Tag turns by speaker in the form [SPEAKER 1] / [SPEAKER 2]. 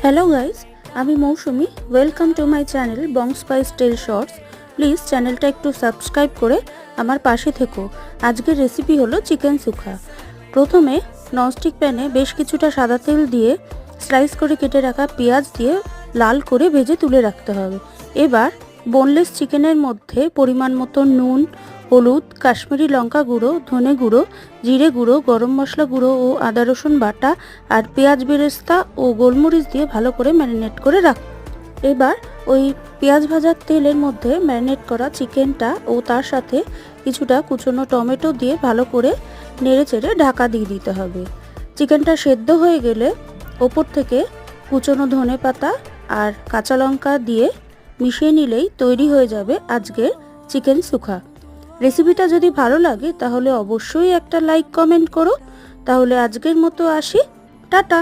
[SPEAKER 1] Hello guys, আমি Mousumi. Welcome to my channel Bong spice tale shorts. Please চ্যানেলটা একটু subscribe করে আমার পাশে থেকো। আজকের রেসিপি হলো চিকেন সুখা। প্রথমে ননস্টিক প্যানে বেশ কিছুটা সাদা তেল দিয়ে স্লাইস করে কেটে রাখা পেঁয়াজ দিয়ে লাল করে ভেজে তুলে রাখতে হবে। এবার বোনলেস চিকেনের মধ্যে পরিমাণ মতো নুন, হলুদ, কাশ্মীরি লঙ্কা গুঁড়ো, ধনে গুঁড়ো, জিরে গুঁড়ো, গরম মশলা গুঁড়ো ও আদা রসুন বাটা আর পেঁয়াজ বেরেস্তা ও গোলমরিচ দিয়ে ভালো করে ম্যারিনেট করে রাখ। এবার ওই পেঁয়াজ ভাজার তেলের মধ্যে ম্যারিনেট করা চিকেনটা ও তার সাথে কিছুটা কুচনো টমেটো দিয়ে ভালো করে নেড়ে চেড়ে ঢাকা দিয়ে দিতে হবে। চিকেনটা সেদ্ধ হয়ে গেলে ওপর থেকে কুচনো ধনে পাতা আর কাঁচা লঙ্কা দিয়ে মিশিয়ে নিলেই তৈরি হয়ে যাবে আজকের চিকেন সুখা। রেসিপিটা যদি ভালো লাগে তাহলে অবশ্যই একটা লাইক কমেন্ট করো। তাহলে আজকের মতো আসি, টাটা।